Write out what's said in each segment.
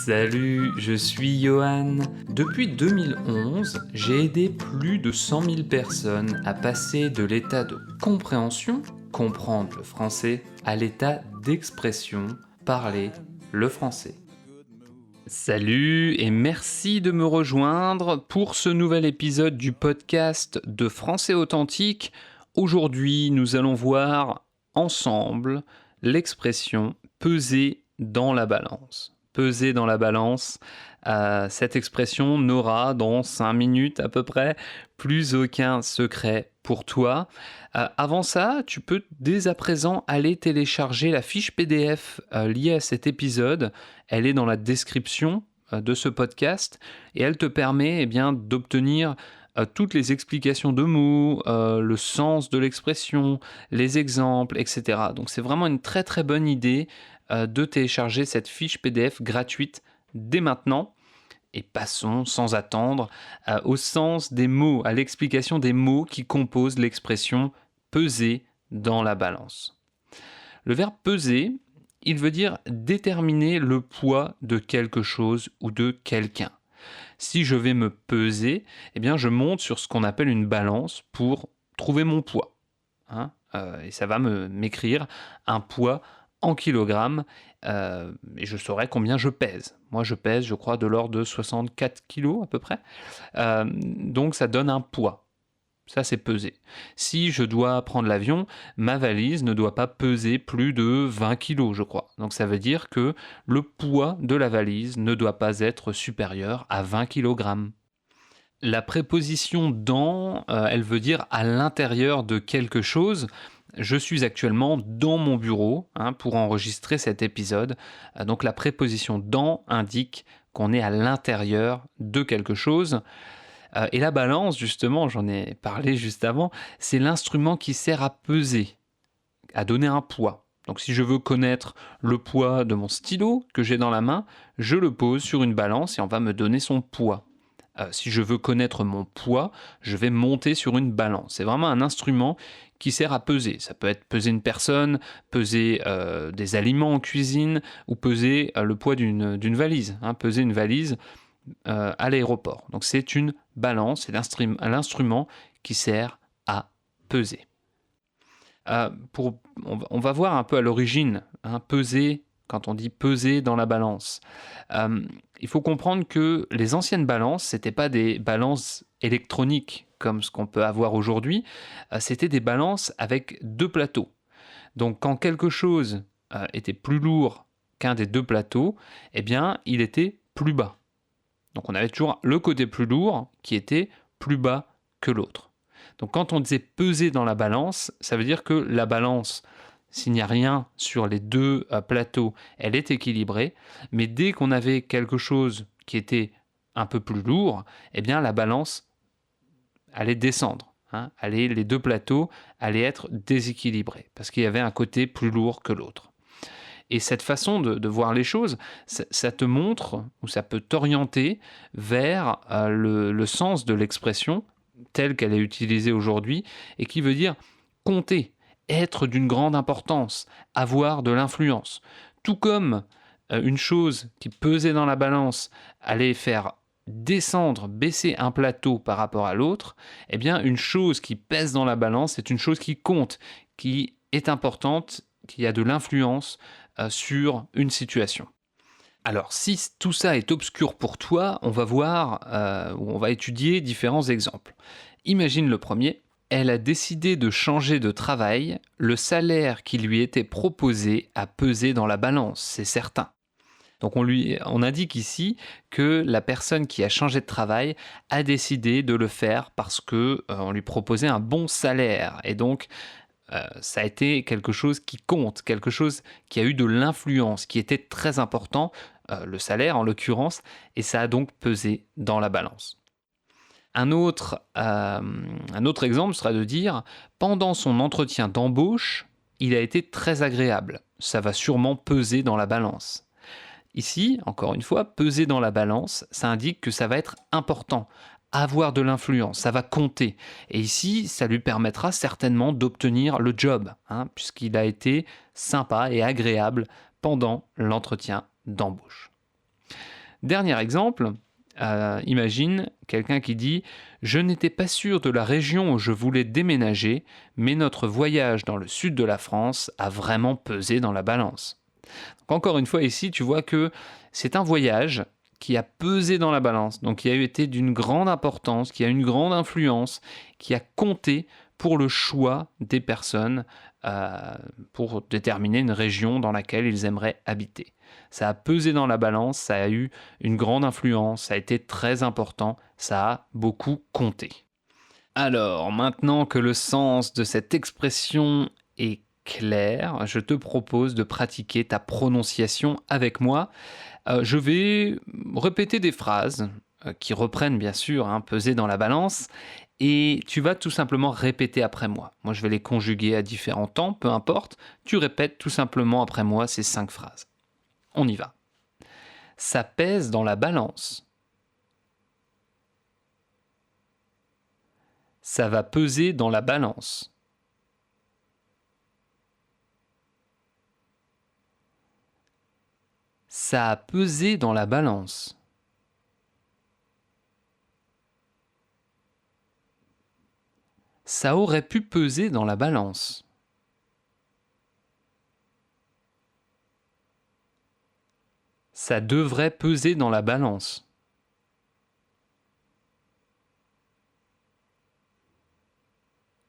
Salut, je suis Johan. Depuis 2011, j'ai aidé plus de 100 000 personnes à passer de l'état de compréhension, comprendre le français, à l'état d'expression, parler le français. Salut et merci de me rejoindre pour ce nouvel épisode du podcast de Français Authentique. Aujourd'hui, nous allons voir ensemble l'expression peser dans la balance. Peser dans la balance, cette expression n'aura dans 5 minutes à peu près plus aucun secret pour toi. Avant ça, tu peux dès à présent aller télécharger la fiche PDF liée à cet épisode. Elle est dans la description de ce podcast et elle te permet d'obtenir toutes les explications de mots, le sens de l'expression, les exemples, etc. Donc c'est vraiment une très très bonne idée de télécharger cette fiche PDF gratuite dès maintenant. Et passons sans attendre au sens des mots, à l'explication des mots qui composent l'expression peser dans la balance. Le verbe peser, il veut dire déterminer le poids de quelque chose ou de quelqu'un. Si je vais me peser, je monte sur ce qu'on appelle une balance pour trouver mon poids. Et ça va m'écrire un poids en kilogrammes et je saurai combien je pèse. Moi, je pèse, je crois, de l'ordre de 64 kilos à peu près. Donc, ça donne un poids. Ça, c'est peser. Si je dois prendre l'avion, ma valise ne doit pas peser plus de 20 kilos, je crois. Donc, ça veut dire que le poids de la valise ne doit pas être supérieur à 20 kg. La préposition dans, elle veut dire à l'intérieur de quelque chose. Je suis actuellement dans mon bureau pour enregistrer cet épisode. Donc la préposition dans indique qu'on est à l'intérieur de quelque chose. Et la balance, justement, j'en ai parlé juste avant, c'est l'instrument qui sert à peser, à donner un poids. Donc si je veux connaître le poids de mon stylo que j'ai dans la main, je le pose sur une balance et on va me donner son poids. Si je veux connaître mon poids, je vais monter sur une balance. C'est vraiment un instrument qui sert à peser. Ça peut être peser une personne, peser des aliments en cuisine ou peser le poids d'une valise. Peser une valise à l'aéroport. Donc c'est une balance, c'est l'instrument qui sert à peser. On va voir un peu à l'origine, peser. Quand on dit peser dans la balance, il faut comprendre que les anciennes balances, c'était pas des balances électroniques comme ce qu'on peut avoir aujourd'hui, c'était des balances avec deux plateaux. Donc quand quelque chose était plus lourd qu'un des deux plateaux, il était plus bas. Donc on avait toujours le côté plus lourd qui était plus bas que l'autre. Donc quand on disait peser dans la balance, ça veut dire que la balance, s'il n'y a rien sur les deux plateaux, elle est équilibrée. Mais dès qu'on avait quelque chose qui était un peu plus lourd, la balance allait descendre. Les deux plateaux allaient être déséquilibrés parce qu'il y avait un côté plus lourd que l'autre. Et cette façon de voir les choses, ça te montre ou ça peut t'orienter vers le sens de l'expression telle qu'elle est utilisée aujourd'hui et qui veut dire compter, être d'une grande importance, avoir de l'influence. Tout comme une chose qui pesait dans la balance allait faire baisser un plateau par rapport à l'autre, une chose qui pèse dans la balance, c'est une chose qui compte, qui est importante, qui a de l'influence sur une situation. Alors, si tout ça est obscur pour toi, on va étudier différents exemples. Imagine le premier. Elle a décidé de changer de travail, le salaire qui lui était proposé a pesé dans la balance, c'est certain. Donc on indique ici que la personne qui a changé de travail a décidé de le faire parce qu'on lui proposait un bon salaire. Et donc ça a été quelque chose qui compte, quelque chose qui a eu de l'influence, qui était très important, le salaire en l'occurrence, et ça a donc pesé dans la balance. Un autre exemple sera de dire « Pendant son entretien d'embauche, il a été très agréable. Ça va sûrement peser dans la balance. » Ici, encore une fois, peser dans la balance, ça indique que ça va être important, avoir de l'influence, ça va compter. Et ici, ça lui permettra certainement d'obtenir le job, puisqu'il a été sympa et agréable pendant l'entretien d'embauche. Dernier exemple, imagine quelqu'un qui dit « Je n'étais pas sûr de la région où je voulais déménager, mais notre voyage dans le sud de la France a vraiment pesé dans la balance. » Donc encore une fois ici, tu vois que c'est un voyage qui a pesé dans la balance, donc qui a été d'une grande importance, qui a une grande influence, qui a compté pour le choix des personnes pour déterminer une région dans laquelle ils aimeraient habiter. Ça a pesé dans la balance, ça a eu une grande influence, ça a été très important, ça a beaucoup compté. Alors, maintenant que le sens de cette expression est clair, je te propose de pratiquer ta prononciation avec moi. Je vais répéter des phrases qui reprennent bien sûr, peser dans la balance, et tu vas tout simplement répéter après moi. Moi, je vais les conjuguer à différents temps, peu importe. Tu répètes tout simplement après moi ces 5 phrases. On y va. Ça pèse dans la balance. Ça va peser dans la balance. Ça a pesé dans la balance. Ça aurait pu peser dans la balance. Ça devrait peser dans la balance.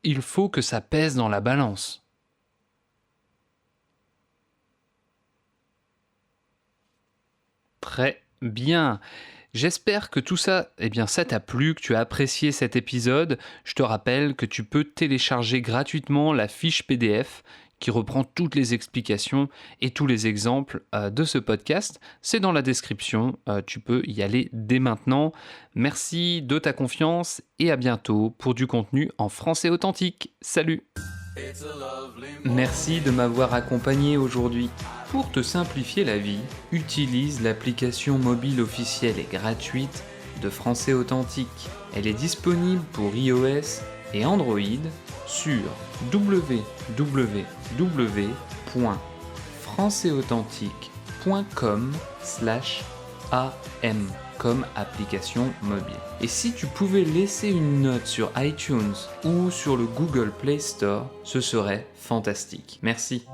Il faut que ça pèse dans la balance. Très bien. J'espère que tout ça, ça t'a plu, que tu as apprécié cet épisode. Je te rappelle que tu peux télécharger gratuitement la fiche PDF qui reprend toutes les explications et tous les exemples de ce podcast. C'est dans la description, tu peux y aller dès maintenant. Merci de ta confiance et à bientôt pour du contenu en français authentique. Salut! Merci de m'avoir accompagné aujourd'hui. Pour te simplifier la vie, utilise l'application mobile officielle et gratuite de Français Authentique. Elle est disponible pour iOS et Android sur www.françaisauthentique.com/am comme application mobile. Et si tu pouvais laisser une note sur iTunes ou sur le Google Play Store, ce serait fantastique. Merci.